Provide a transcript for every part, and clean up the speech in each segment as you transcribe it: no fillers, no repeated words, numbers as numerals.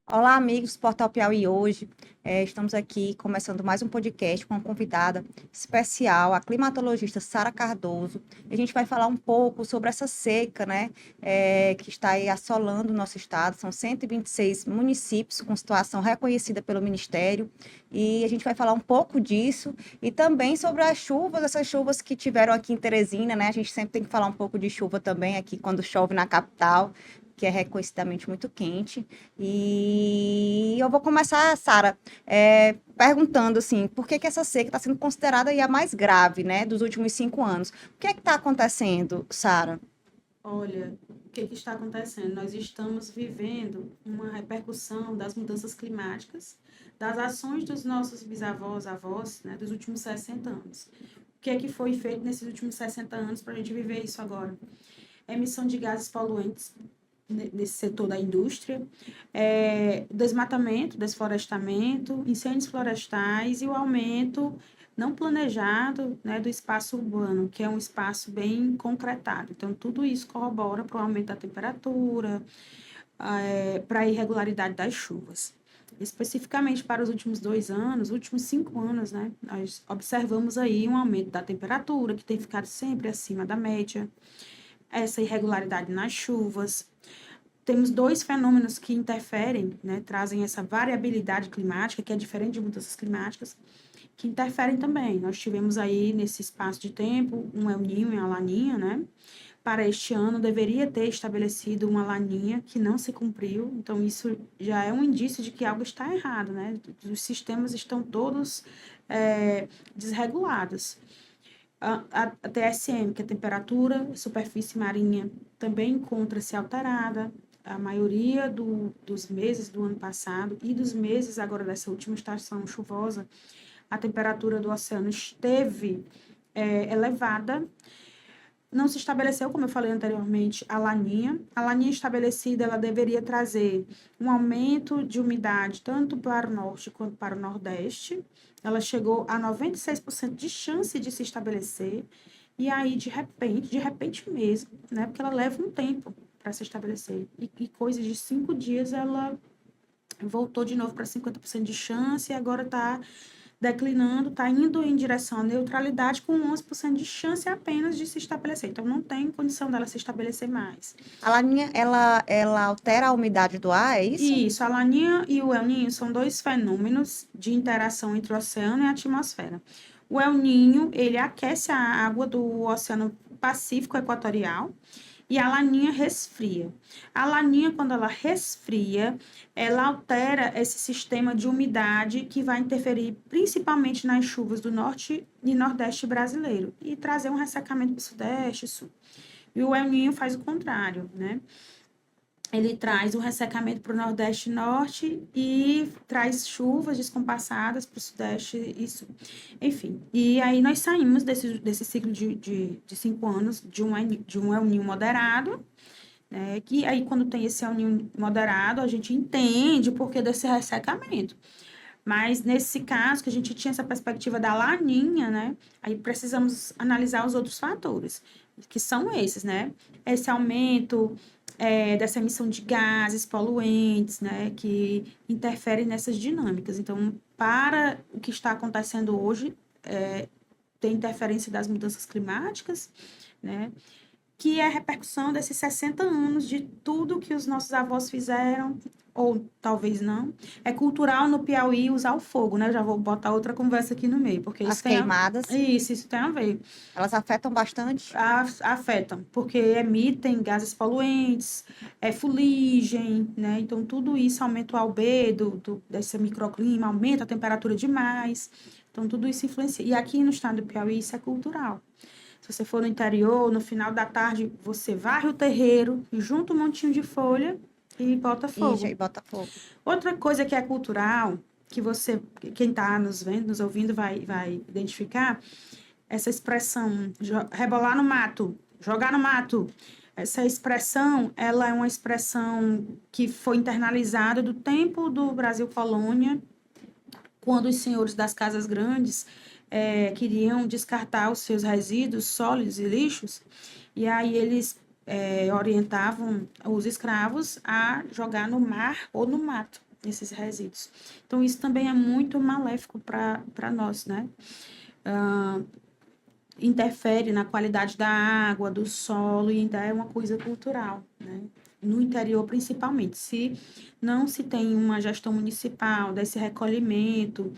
Olá, amigos do Portal Piauí. Hoje estamos aqui começando mais um podcast com uma convidada especial, a climatologista Sara Cardoso. A gente vai falar um pouco sobre essa seca, né, que está aí assolando o nosso estado. São 126 municípios com situação reconhecida pelo Ministério e a gente vai falar um pouco disso e também sobre as chuvas, essas chuvas que tiveram aqui em Teresina, né? A gente sempre tem que falar um pouco de chuva também aqui quando chove na capital, que é reconhecidamente muito quente. E eu vou começar, Sara, perguntando assim, por que que essa seca está sendo considerada aí a mais grave, né, dos últimos 5 anos? O que é que está acontecendo, Sara? Olha, o que está acontecendo? Nós estamos vivendo uma repercussão das mudanças climáticas, das ações dos nossos bisavós, avós, né, dos últimos 60 anos. O que é que foi feito nesses últimos 60 anos para a gente viver isso agora? Emissão de gases poluentes nesse setor da indústria, desmatamento, desflorestamento, incêndios florestais e o aumento não planejado, né, do espaço urbano, que é um espaço bem concretado. Então, tudo isso corrobora para o aumento da temperatura, para a irregularidade das chuvas. Especificamente para os últimos 2 anos, últimos 5 anos, né, nós observamos aí um aumento da temperatura, que tem ficado sempre acima da média, essa irregularidade nas chuvas. Temos dois fenômenos que interferem, né, trazem essa variabilidade climática, que é diferente de mudanças climáticas, que interferem também. Nós tivemos aí, nesse espaço de tempo, um El Niño e uma Laninha, né? Para este ano, deveria ter estabelecido uma Laninha que não se cumpriu, então isso já é um indício de que algo está errado, né? Os sistemas estão todos desregulados. A TSM, que é a temperatura, superfície marinha, também encontra-se alterada. A maioria dos meses do ano passado e dos meses agora dessa última estação chuvosa, a temperatura do oceano esteve elevada. Não se estabeleceu, como eu falei anteriormente, a laninha. A laninha estabelecida, ela deveria trazer um aumento de umidade tanto para o norte quanto para o nordeste. Ela chegou a 96% de chance de se estabelecer. E aí, de repente mesmo, né? Porque ela leva um tempo para se estabelecer. E coisa de 5 dias, ela voltou de novo para 50% de chance e agora está declinando, está indo em direção à neutralidade com 11% de chance apenas de se estabelecer. Então, não tem condição dela se estabelecer mais. A laninha, ela altera a umidade do ar, é isso? E isso, a Laninha e o El Niño são dois fenômenos de interação entre o oceano e a atmosfera. O El Niño, ele aquece a água do Oceano Pacífico Equatorial e a Laninha resfria. A Laninha, quando ela resfria, ela altera esse sistema de umidade que vai interferir principalmente nas chuvas do norte e nordeste brasileiro e trazer um ressecamento para o sudeste e sul. E o El Niño faz o contrário, né? Ele traz o ressecamento para o Nordeste e Norte e traz chuvas descompassadas para o Sudeste e Sul. Enfim, e aí nós saímos desse ciclo de 5 anos de um El Niño moderado, né, que aí quando tem esse El Niño moderado, a gente entende o porquê desse ressecamento. Mas nesse caso, que a gente tinha essa perspectiva da laninha, né? Aí precisamos analisar os outros fatores, que são esses, né? Esse aumento dessa emissão de gases poluentes, né? Que interferem nessas dinâmicas. Então, para o que está acontecendo hoje, tem interferência das mudanças climáticas, né? Que é a repercussão desses 60 anos de tudo que os nossos avós fizeram, ou talvez não. É cultural no Piauí usar o fogo, né? Eu já vou botar outra conversa aqui no meio, porque As queimadas, isso tem a ver. elas afetam bastante. Afetam, porque emitem gases poluentes, fuligem, né? Então, tudo isso aumenta o albedo desse microclima, aumenta a temperatura demais. Então, tudo isso influencia. E aqui no estado do Piauí, isso é cultural. Se você for no interior, no final da tarde, você varre o terreiro, junta um montinho de folha e bota E fogo. Botafogo. Outra coisa que é cultural, que quem está nos vendo, nos ouvindo, vai identificar, essa expressão, rebolar no mato, jogar no mato. Essa expressão, ela é uma expressão que foi internalizada do tempo do Brasil colônia, quando os senhores das casas grandes queriam descartar os seus resíduos sólidos e lixos, e aí eles orientavam os escravos a jogar no mar ou no mato esses resíduos. Então, isso também é muito maléfico para nós, né? Interfere na qualidade da água, do solo, e ainda é uma coisa cultural, né? No interior, principalmente. Se não se tem uma gestão municipal desse recolhimento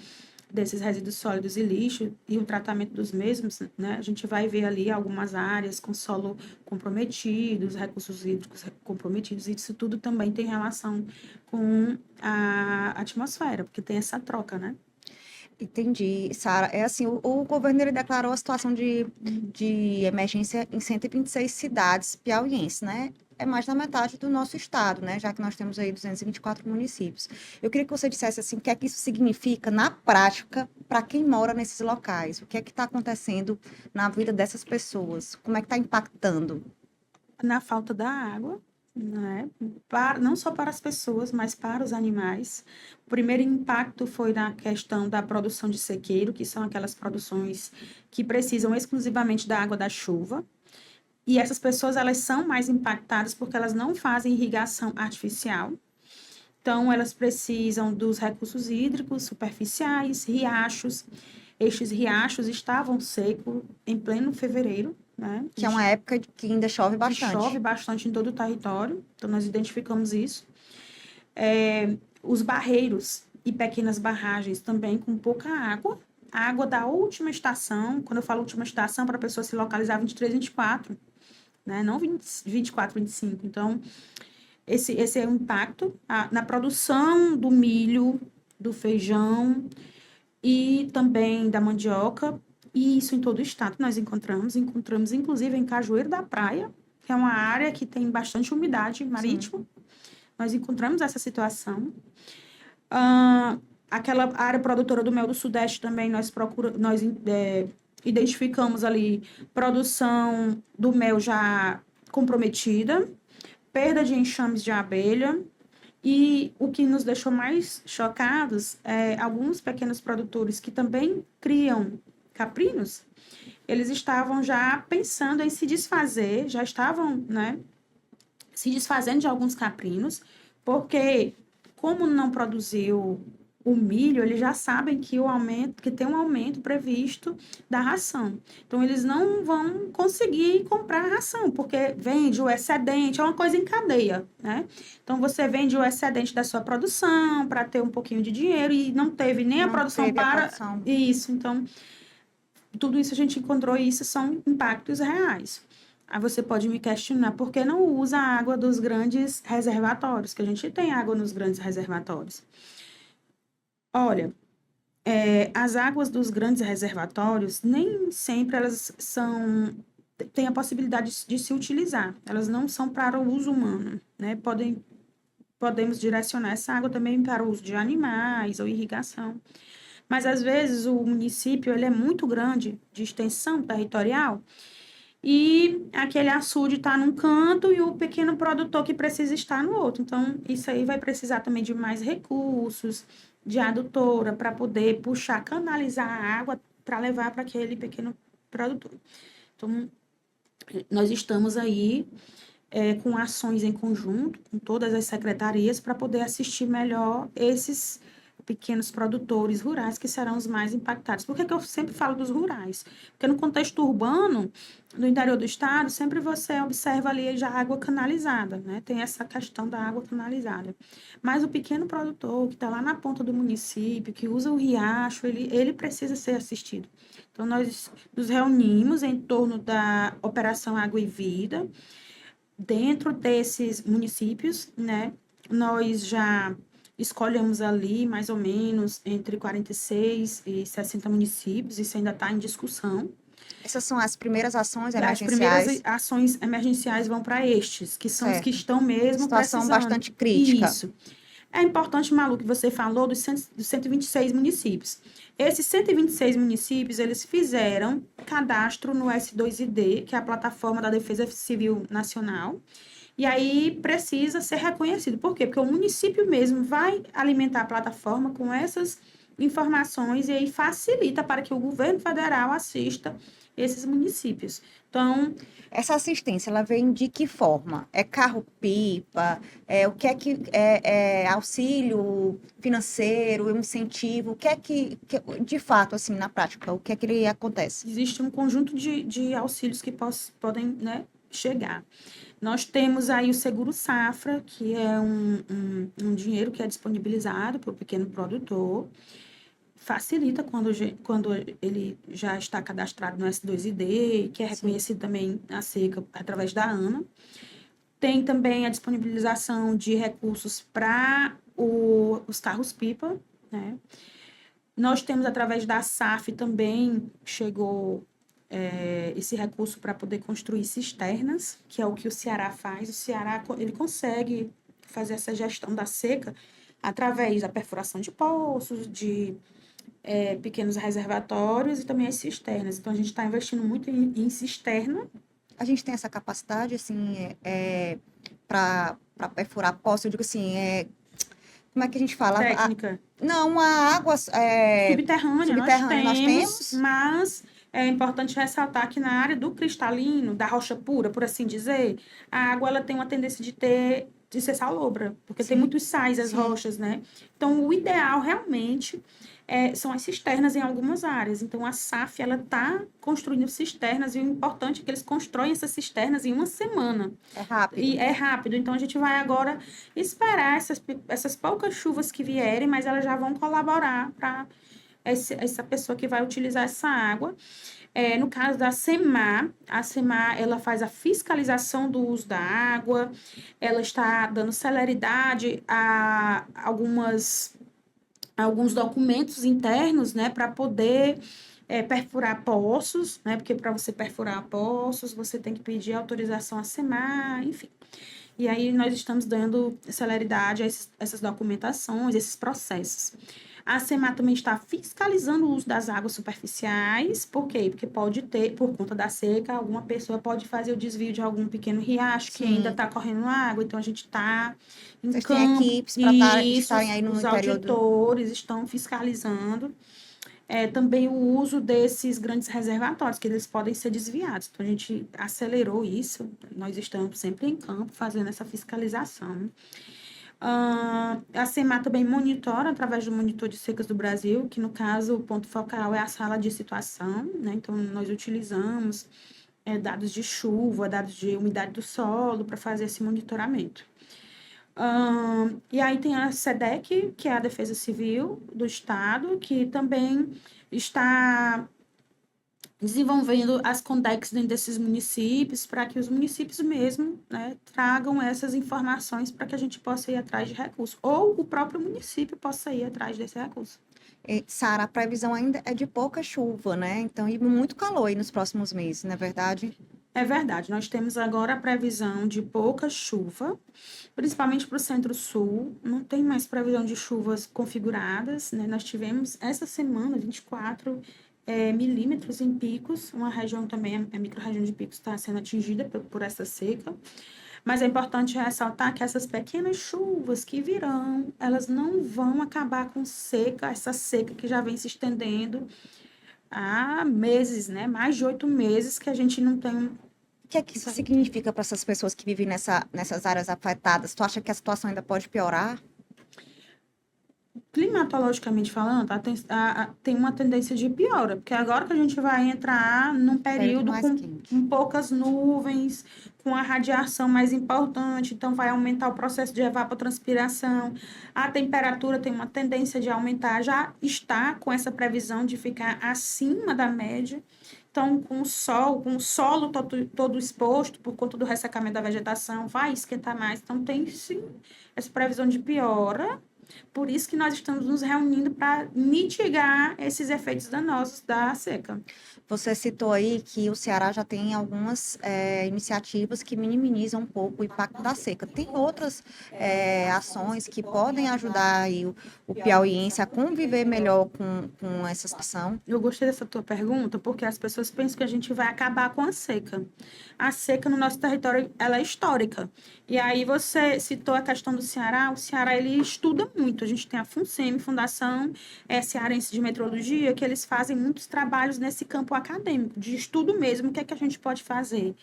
desses resíduos sólidos e lixo e o tratamento dos mesmos, né? A gente vai ver ali algumas áreas com solo comprometido, os recursos hídricos comprometidos, e isso tudo também tem relação com a atmosfera, porque tem essa troca, né? Entendi, Sara. É assim, o governo ele declarou a situação de emergência em 126 cidades piauienses, né? É mais da metade do nosso estado, né? Já que nós temos aí 224 municípios. Eu queria que você dissesse assim, o que é que isso significa na prática para quem mora nesses locais? O que é que está acontecendo na vida dessas pessoas? Como é que está impactando? Na falta da água, né? Não só para as pessoas, mas para os animais. O primeiro impacto foi na questão da produção de sequeiro, que são aquelas produções que precisam exclusivamente da água da chuva. E essas pessoas, elas são mais impactadas porque elas não fazem irrigação artificial. Então, elas precisam dos recursos hídricos superficiais, riachos. Estes riachos estavam secos em pleno fevereiro, né? Que é uma época que ainda chove Que chove bastante. bastante em todo o território, então nós identificamos isso. Os barreiros e pequenas barragens também com pouca água. A água da última estação, quando eu falo última estação, para a pessoa se localizar 23, 24, né? Não 24, 25. Então, esse é o impacto na produção do milho, do feijão e também da mandioca, e isso em todo o estado nós encontramos inclusive em Cajueiro da Praia, que é uma área que tem bastante umidade marítima. Sim. Nós encontramos essa situação. Aquela área produtora do mel do Sudeste também nós identificamos ali produção do mel já comprometida, perda de enxames de abelha, e o que nos deixou mais chocados é alguns pequenos produtores que também criam caprinos, eles estavam já pensando em se desfazer, já estavam, né, se desfazendo de alguns caprinos, porque como não produziu o milho, eles já sabem que que tem um aumento previsto da ração. Então, eles não vão conseguir comprar a ração, porque vende o excedente, é uma coisa em cadeia, né? Então, você vende o excedente da sua produção para ter um pouquinho de dinheiro e não teve nem a Não produção teve a para produção. isso. Então, tudo isso a gente encontrou e isso são impactos reais. Aí você pode me questionar por que não usa a água dos grandes reservatórios, que a gente tem água nos grandes reservatórios. Olha, as águas dos grandes reservatórios nem sempre elas têm a possibilidade de se utilizar. Elas não são para o uso humano, né? Podemos direcionar essa água também para o uso de animais ou irrigação. Mas às vezes o município ele é muito grande de extensão territorial e aquele açude está num canto e o pequeno produtor que precisa estar no outro. Então, isso aí vai precisar também de mais recursos, de adutora, para poder puxar, canalizar a água para levar para aquele pequeno produtor. Então, nós estamos aí com ações em conjunto, com todas as secretarias, para poder assistir melhor esses pequenos produtores rurais que serão os mais impactados. Por que que eu sempre falo dos rurais? Porque no contexto urbano, no interior do estado, sempre você observa ali já água canalizada, né? Tem essa questão da água canalizada. Mas o pequeno produtor que está lá na ponta do município, que usa o riacho, ele precisa ser assistido. Então, nós nos reunimos em torno da Operação Água e Vida. Dentro desses municípios, né? Nós já escolhemos ali mais ou menos entre 46 e 60 municípios, isso ainda está em discussão. Essas são as primeiras ações As primeiras emergenciais. ações emergenciais vão para estes, que são os que Certo. estão mesmo Situação precisando. bastante crítica. Isso. É importante, Malu, que você falou dos 126 municípios. Esses 126 municípios, eles fizeram cadastro no S2ID, que é a plataforma da Defesa Civil Nacional, e aí precisa ser reconhecido. Por quê? Porque o município mesmo vai alimentar a plataforma com essas informações e aí facilita para que o governo federal assista esses municípios. Então, Essa assistência, ela vem de que forma? É carro-pipa? O que é que é auxílio financeiro, incentivo? O que é de fato, assim, na prática, o que é que ele acontece? existe um conjunto de auxílios que podem, né, chegar. Nós temos aí o Seguro Safra, que é um dinheiro que é disponibilizado para o pequeno produtor, facilita quando ele já está cadastrado no S2ID, que é Sim. reconhecido também a seca através da ANA. Tem também a disponibilização de recursos para os carros-pipa, né? Nós temos, através da SAF também, chegou esse recurso para poder construir cisternas, que é o que o Ceará faz. O Ceará, ele consegue fazer essa gestão da seca através da perfuração de poços, de pequenos reservatórios e também as cisternas. Então, a gente está investindo muito em cisterna. A gente tem essa capacidade, assim, para perfurar poço, eu digo assim, como é que a gente fala? Técnica Não, a água subterrânea subterrânea nós temos? mas é importante ressaltar que na área do cristalino, da rocha pura, por assim dizer, a água ela tem uma tendência de ser salobra, porque tem Sim, muitos sais as sim. rochas, né? Então, o ideal realmente são as cisternas em algumas áreas. Então, a SAF ela está construindo cisternas e o importante é que eles constroem essas cisternas em uma semana. É rápido. E é rápido, então a gente vai agora esperar essas poucas chuvas que vierem, mas elas já vão colaborar para essa pessoa que vai utilizar essa água. No caso da SEMAR, a SEMAR ela faz a fiscalização do uso da água, ela está dando celeridade a alguns documentos internos, né, para poder perfurar poços, né, porque para você perfurar poços, você tem que pedir autorização à SEMAR, enfim. E aí nós estamos dando celeridade a essas documentações, esses processos. A SEMAR também está fiscalizando o uso das águas superficiais. Por quê? Porque pode ter, por conta da seca, alguma pessoa pode fazer o desvio de algum pequeno riacho que Sim. ainda está correndo água. Então, a gente está em Vocês têm campo. equipes para Isso, estarem aí no os interior do. auditores estão fiscalizando. Também o uso desses grandes reservatórios, que eles podem ser desviados. Então, a gente acelerou isso. Nós estamos sempre em campo fazendo essa fiscalização. A SEMAR também monitora através do Monitor de Secas do Brasil, que no caso o ponto focal é a sala de situação, né? Então nós utilizamos dados de chuva, dados de umidade do solo para fazer esse monitoramento. E aí tem a SEDEC, que é a Defesa Civil do Estado, que também está desenvolvendo as Condex dentro desses municípios, para que os municípios mesmo, né, tragam essas informações para que a gente possa ir atrás de recursos, ou o próprio município possa ir atrás desse recurso. Sara, a previsão ainda é de pouca chuva, né? Então, e muito calor aí nos próximos meses, não é verdade? É verdade, nós temos agora a previsão de pouca chuva, principalmente para o centro-sul, não tem mais previsão de chuvas configuradas, né? Nós tivemos essa semana 24 milímetros em Picos, uma região também, a micro-região de Picos está sendo atingida por essa seca, mas é importante ressaltar que essas pequenas chuvas que virão, elas não vão acabar com seca, essa seca que já vem se estendendo há meses, né? Mais de 8 meses que a gente não tem. O que é que isso significa para essas pessoas que vivem nessas áreas afetadas? Tu acha que a situação ainda pode piorar? Climatologicamente falando, tem uma tendência de piora, porque agora que a gente vai entrar num período mais quente. com poucas nuvens, com a radiação mais importante, então vai aumentar o processo de evapotranspiração, a temperatura tem uma tendência de aumentar, já está com essa previsão de ficar acima da média, então com o solo todo exposto por conta do ressecamento da vegetação, vai esquentar mais, então tem sim essa previsão de piora. Por isso que nós estamos nos reunindo para mitigar esses efeitos danosos da seca. Você citou aí que o Ceará já tem algumas iniciativas que minimizam um pouco o impacto da seca. Tem outras ações que podem ajudar aí o piauiense a conviver melhor com essa situação? Eu gostei dessa tua pergunta porque as pessoas pensam que a gente vai acabar com a seca. A seca no nosso território ela é histórica. E aí você citou a questão do Ceará. O Ceará ele estuda muito. A gente tem a FUNSEMI, Fundação Cearense de Meteorologia, que eles fazem muitos trabalhos nesse campo acadêmico, de estudo mesmo, o que é que a gente pode fazer,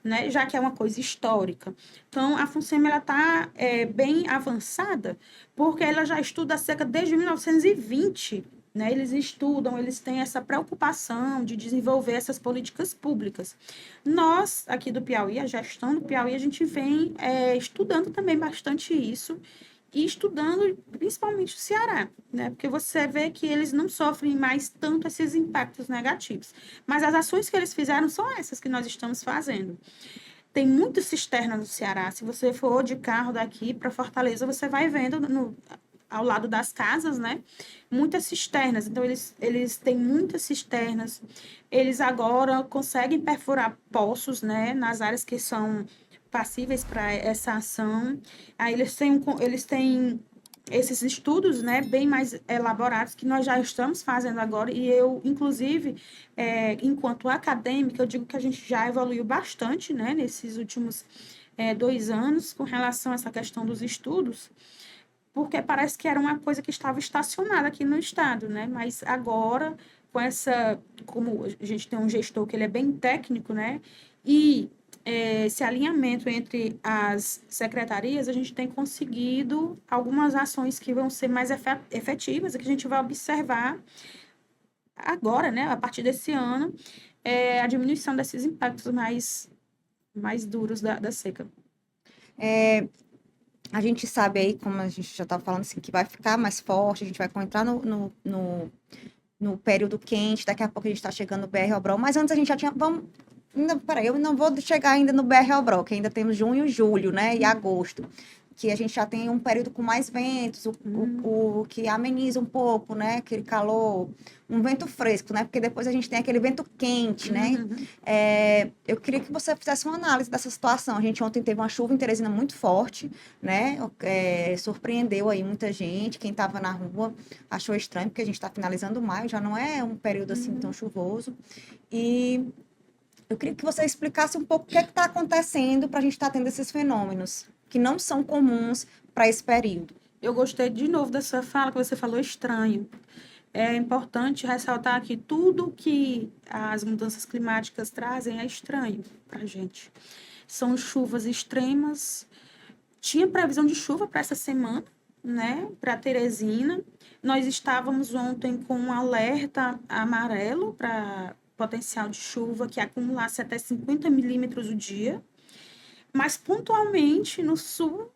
né? Já que é uma coisa histórica. Então, a FUNSEMI está bem avançada, porque ela já estuda a seca desde 1920, né? Eles estudam, eles têm essa preocupação de desenvolver essas políticas públicas. Nós, aqui do Piauí, a gestão do Piauí, a gente vem estudando também bastante isso, e estudando principalmente o Ceará, né? Porque você vê que eles não sofrem mais tanto esses impactos negativos. Mas as ações que eles fizeram são essas que nós estamos fazendo. Tem muita cisterna no Ceará. Se você for de carro daqui para Fortaleza, você vai vendo ao lado das casas, né? Muitas cisternas. Então, eles têm muitas cisternas. Eles agora conseguem perfurar poços, né? Nas áreas que são passíveis para essa ação. Aí eles têm esses estudos, né, bem mais elaborados que nós já estamos fazendo agora, e eu, inclusive, enquanto acadêmica, eu digo que a gente já evoluiu bastante, né, nesses últimos 2 anos com relação a essa questão dos estudos, porque parece que era uma coisa que estava estacionada aqui no estado, né, mas agora, como a gente tem um gestor que ele é bem técnico, né, e esse alinhamento entre as secretarias, a gente tem conseguido algumas ações que vão ser mais efetivas e que a gente vai observar agora, né, a partir desse ano, a diminuição desses impactos mais duros da seca. A gente sabe aí, como a gente já estava falando, assim, que vai ficar mais forte, a gente vai entrar no período quente, daqui a pouco a gente está chegando no BR-Obrol, mas antes a gente já tinha... Peraí, eu não vou chegar ainda no BR-Obrol, que ainda temos junho, julho, né, e agosto, que a gente já tem um período com mais ventos, o que ameniza um pouco, né, aquele calor, um vento fresco, né, porque depois a gente tem aquele vento quente, né. Eu queria que você fizesse uma análise dessa situação. A gente ontem teve uma chuva em Teresina muito forte, né, surpreendeu aí muita gente, quem estava na rua achou estranho, porque a gente está finalizando maio, já não é um período assim tão chuvoso, e eu queria que você explicasse um pouco o que é que está acontecendo para a gente estar tendo esses fenômenos que não são comuns para esse período. Eu gostei de novo da sua fala, que você falou estranho. É importante ressaltar que tudo que as mudanças climáticas trazem é estranho para a gente. São chuvas extremas. Tinha previsão de chuva para essa semana, né, para Teresina. Nós estávamos ontem com um alerta amarelo para potencial de chuva que acumulasse até 50 milímetros o dia. Mas pontualmente no sul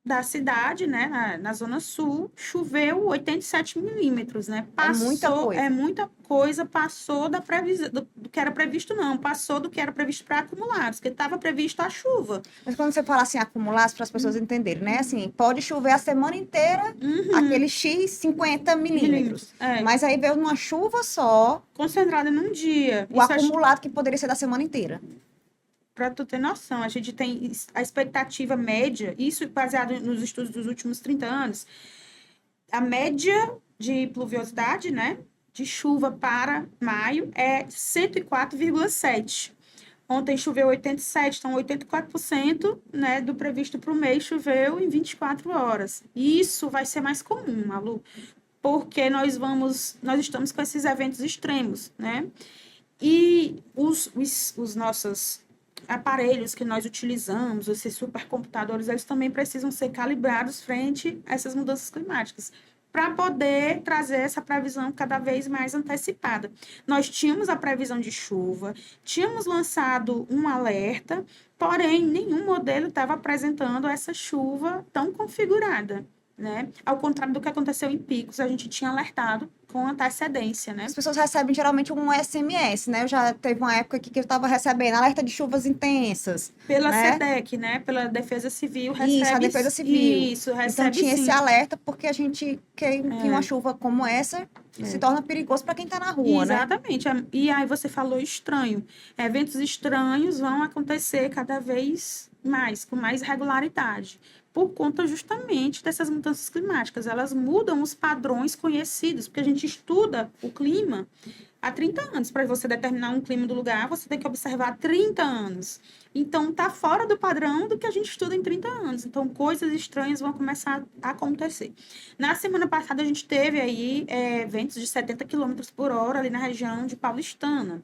da cidade, né, na zona sul, choveu 87 milímetros, né? É muita coisa, passou da previsão, do que era previsto, não, passou do que era previsto para acumulados, porque estava previsto a chuva. Mas quando você fala assim, acumulados, para as pessoas entenderem, né? Assim, pode chover a semana inteira, aquele X 50 milímetros. Mas aí veio uma chuva só. Concentrada num dia. O acumulado que poderia ser da semana inteira. Para tu ter noção, a gente tem a expectativa média, isso baseado nos estudos dos últimos 30 anos, a média de pluviosidade, né, de chuva para maio é 104,7. Ontem choveu 87, então 84%, né, do previsto para o mês choveu em 24 horas. E isso vai ser mais comum, Malu, porque nós estamos com esses eventos extremos, né? E os nossos aparelhos que nós utilizamos, esses supercomputadores, eles também precisam ser calibrados frente a essas mudanças climáticas, para poder trazer essa previsão cada vez mais antecipada. Nós tínhamos a previsão de chuva, tínhamos lançado um alerta, porém, nenhum modelo estava apresentando essa chuva tão configurada, né? Ao contrário do que aconteceu em Picos, a gente tinha alertado com antecedência, né? As pessoas recebem geralmente um SMS, né? Eu já teve uma época aqui que eu estava recebendo alerta de chuvas intensas. Pela né? SEDEC, né? Pela Defesa Civil recebe. Isso, a Defesa Civil. Isso, recebe então tinha sim. esse alerta porque a gente que uma chuva como essa se torna perigoso para quem está na rua, Exatamente. né? E aí você falou estranho. Eventos estranhos vão acontecer cada vez mais, com mais regularidade, por conta justamente dessas mudanças climáticas. Elas mudam os padrões conhecidos, porque a gente gente estuda o clima há 30 anos. Para você determinar um clima do lugar, você tem que observar 30 anos. Então, está fora do padrão do que a gente estuda em 30 anos. Então, coisas estranhas vão começar a acontecer. Na semana passada, a gente teve aí ventos de 70 quilômetros por hora ali na região de Paulistana.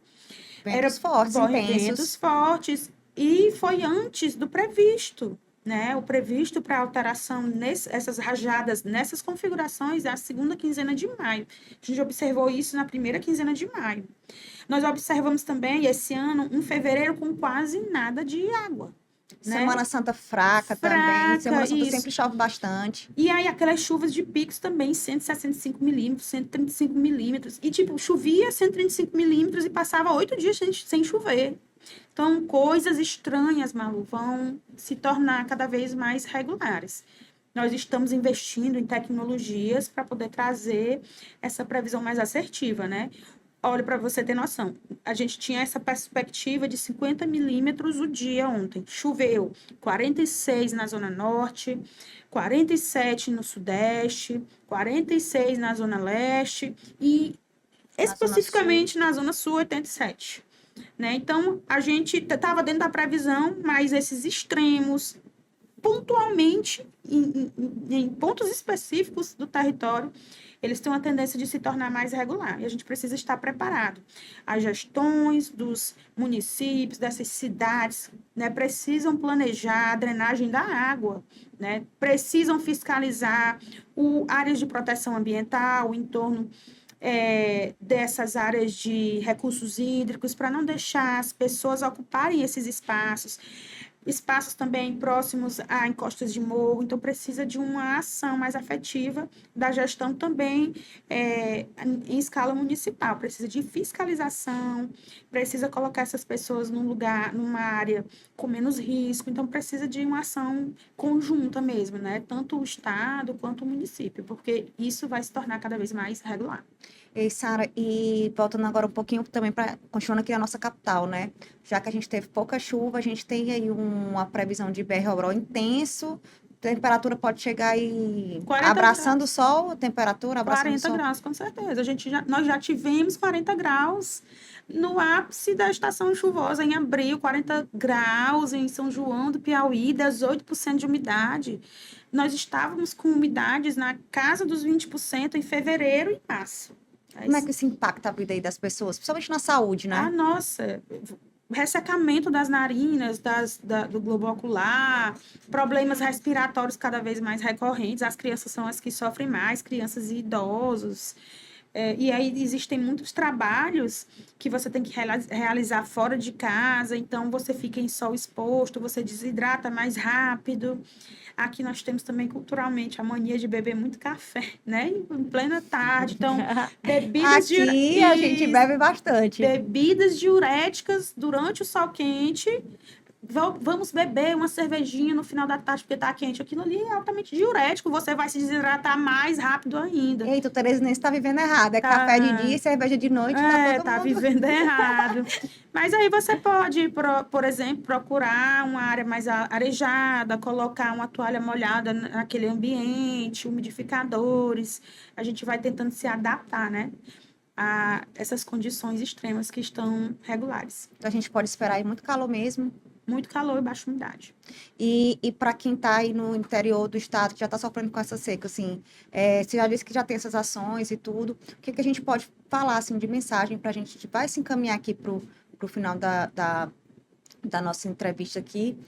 Ventos fortes, intensos. Ventos fortes. E foi antes do previsto. Né? O previsto para alteração nessas rajadas, nessas configurações, é a segunda quinzena de maio. A gente observou isso na primeira quinzena de maio. Nós observamos também, esse ano, um fevereiro com quase nada de água. Semana Santa fraca também. Semana Santa sempre chove bastante. E aí, aquelas chuvas de picos também, 165 milímetros, 135 milímetros. E, tipo, chovia 135 milímetros e passava 8 dias sem chover. Então, coisas estranhas, Malu, vão se tornar cada vez mais regulares. Nós estamos investindo em tecnologias para poder trazer essa previsão mais assertiva, né? Olha, para você ter noção, a gente tinha essa perspectiva de 50 milímetros o dia ontem. Choveu 46 na Zona Norte, 47 no Sudeste, 46 na Zona Leste e especificamente na Zona Sul, 87. Né? Então, a gente estava dentro da previsão, mas esses extremos, pontualmente, em pontos específicos do território, eles têm uma tendência de se tornar mais regular. E a gente precisa estar preparado. As gestões dos municípios, dessas cidades, né, precisam planejar a drenagem da água, né? Precisam fiscalizar áreas de proteção ambiental, em torno dessas áreas de recursos hídricos, para não deixar as pessoas ocuparem esses espaços também próximos a encostas de morro, então precisa de uma ação mais afetiva da gestão também em escala municipal, precisa de fiscalização, precisa colocar essas pessoas numa área com menos risco, então precisa de uma ação conjunta mesmo, né? Tanto o Estado quanto o município, porque isso vai se tornar cada vez mais regular. E Sara, e voltando agora um pouquinho também para continuando aqui na nossa capital, né? Já que a gente teve pouca chuva, a gente tem aí uma previsão de BR intenso. Temperatura pode chegar aí abraçando o sol, temperatura abraçando o sol. 40 graus, com certeza. Nós já tivemos 40 graus no ápice da estação chuvosa, em abril, 40 graus em São João do Piauí, 18% de umidade. Nós estávamos com umidades na casa dos 20% em fevereiro e março. Como é que isso impacta a vida aí das pessoas, principalmente na saúde, né? Ah, nossa, ressecamento das narinas, do globo ocular, problemas respiratórios cada vez mais recorrentes. As crianças são as que sofrem mais, crianças e idosos. E aí existem muitos trabalhos que você tem que realizar fora de casa, então você fica em sol exposto, você desidrata mais rápido. Aqui nós temos também culturalmente a mania de beber muito café, né? Em plena tarde. Então, bebidas Aqui a gente bebe bastante. Bebidas diuréticas durante o sol quente. Vamos beber uma cervejinha no final da tarde porque tá quente. Aquilo ali é altamente diurético, você vai se desidratar mais rápido ainda. Eita, o Teresinense tá vivendo errado. É café de dia e cerveja de noite. Tá vivendo errado. Mas aí você pode, por exemplo, procurar uma área mais arejada, colocar uma toalha molhada naquele ambiente, umidificadores. A gente vai tentando se adaptar, né? A essas condições extremas que estão regulares. Então, a gente pode esperar aí muito calor mesmo. Muito calor e baixa umidade. E para quem está aí no interior do estado, que já está sofrendo com essa seca, assim, você já disse que já tem essas ações e tudo, o que a gente pode falar, assim, de mensagem para a gente vai se encaminhar aqui para o final da nossa entrevista aqui,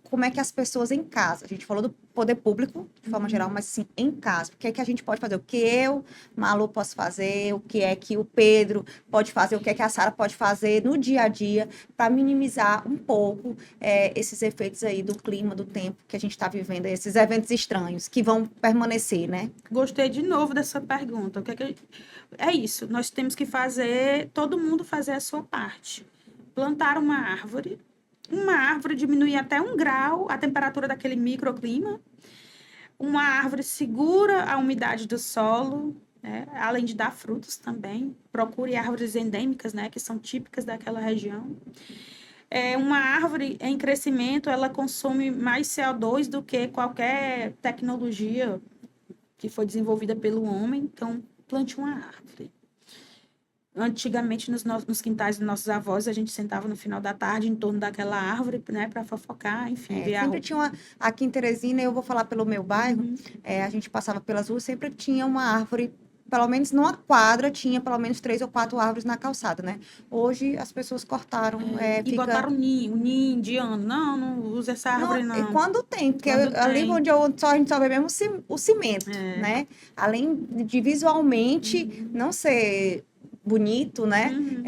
como é que as pessoas em casa, a gente falou do poder público, de forma geral, mas sim, em casa, o que é que a gente pode fazer? O que eu, Malu, posso fazer? O que é que o Pedro pode fazer? O que é que a Sara pode fazer no dia a dia para minimizar um pouco esses efeitos aí do clima, do tempo que a gente está vivendo, esses eventos estranhos que vão permanecer, né? Gostei de novo dessa pergunta. O que é isso, nós temos que fazer, todo mundo fazer a sua parte. Plantar uma árvore diminuir até 1 grau a temperatura daquele microclima. Uma árvore segura a umidade do solo, né? Além de dar frutos também. Procure árvores endêmicas, né? Que são típicas daquela região. Uma árvore em crescimento, ela consome mais CO2 do que qualquer tecnologia que foi desenvolvida pelo homem. Então, plante uma árvore. Antigamente, nos quintais dos nossos avós, a gente sentava no final da tarde em torno daquela árvore, né, para fofocar, enfim, ver a Sempre tinha uma, aqui em Teresina, eu vou falar pelo meu bairro, Uhum. a gente passava pelas ruas, sempre tinha uma árvore, pelo menos numa quadra, tinha pelo menos 3 ou 4 árvores na calçada, né? Hoje as pessoas cortaram, E botaram um ninho indiano. Não, não usa essa árvore, E não. quando tem, porque Quando ali tem. onde a gente só vê mesmo o cimento, É. né? Além de visualmente não ser bonito, né? Uhum.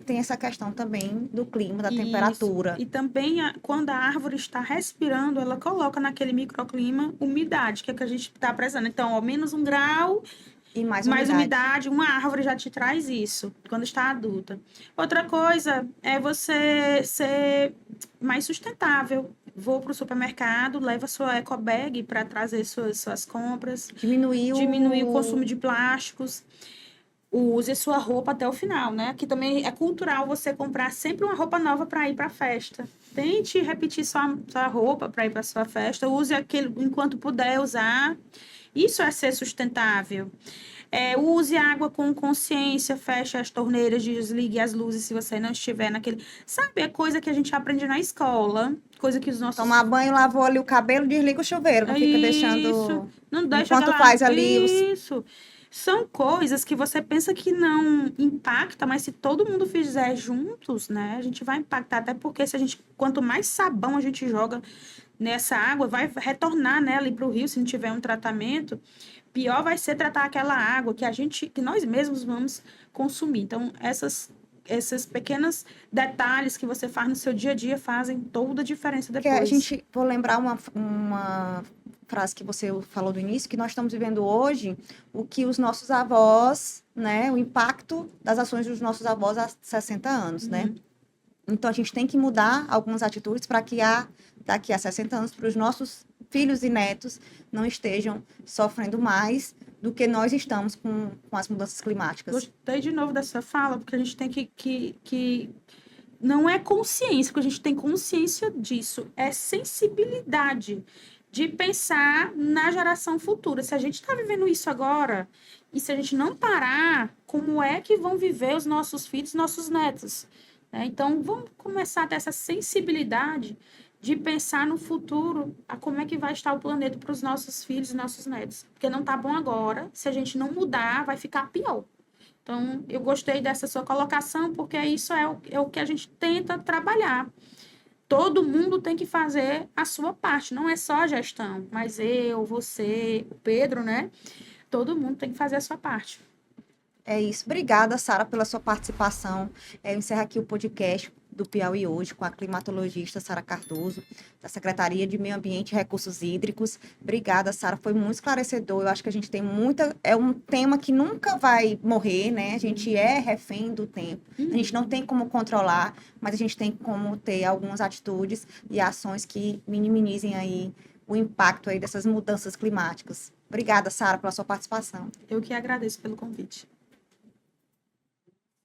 Tem essa questão também do clima, da Isso. temperatura. E também, quando a árvore está respirando, ela coloca naquele microclima umidade, que é o que a gente está precisando. Então, ao menos 1 grau, E mais mais umidade. umidade, uma árvore já te traz isso, quando está adulta. Outra coisa é você ser mais sustentável. Vou para o supermercado, leva sua eco bag para trazer suas compras, diminuir o consumo de plásticos. Use sua roupa até o final, né? Aqui também é cultural você comprar sempre uma roupa nova para ir para a festa. Tente repetir sua roupa para ir para sua festa. Use aquele enquanto puder usar. Isso é ser sustentável. Use água com consciência, feche as torneiras, desligue as luzes se você não estiver naquele. Sabe, é coisa que a gente aprende na escola, coisa que os Tomar nossos. banho, lavou ali o cabelo, desliga o chuveiro, não É fica isso, deixando. não deixa Enquanto aquela. faz ali os. Isso. São coisas que você pensa que não impacta, mas se todo mundo fizer juntos, né, a gente vai impactar. Até porque se a gente, quanto mais sabão a gente joga nessa água, vai retornar, né, ali para o rio, se não tiver um tratamento. Pior vai ser tratar aquela água que nós mesmos vamos consumir. Então, essas pequenos detalhes que você faz no seu dia a dia fazem toda a diferença Que a depois. gente, vou lembrar uma frase que você falou do início, que nós estamos vivendo hoje o que os nossos avós, né, o impacto das ações dos nossos avós há 60 anos, né? Então a gente tem que mudar algumas atitudes para que daqui a 60 anos, para os nossos filhos e netos não estejam sofrendo mais do que nós estamos com as mudanças climáticas. Gostei de novo dessa fala, porque a gente tem que não é consciência, porque a gente tem consciência disso, é sensibilidade de pensar na geração futura. Se a gente está vivendo isso agora, e se a gente não parar, como é que vão viver os nossos filhos, nossos netos? Então, vamos começar a ter essa sensibilidade de pensar no futuro, a como é que vai estar o planeta para os nossos filhos e nossos netos. Porque não está bom agora, se a gente não mudar, vai ficar pior. Então, eu gostei dessa sua colocação, porque isso é o que a gente tenta trabalhar. Todo mundo tem que fazer a sua parte, não é só a gestão, mas eu, você, o Pedro, né? Todo mundo tem que fazer a sua parte. É isso. Obrigada, Sara, pela sua participação. Eu encerro aqui o podcast do Piauí Hoje com a climatologista Sara Cardoso, da Secretaria de Meio Ambiente e Recursos Hídricos. Obrigada, Sara, foi muito esclarecedor. Eu acho que a gente tem muita. É um tema que nunca vai morrer, né? A gente é refém do tempo. A gente não tem como controlar, mas a gente tem como ter algumas atitudes e ações que minimizem aí o impacto aí dessas mudanças climáticas. Obrigada, Sara, pela sua participação. Eu que agradeço pelo convite.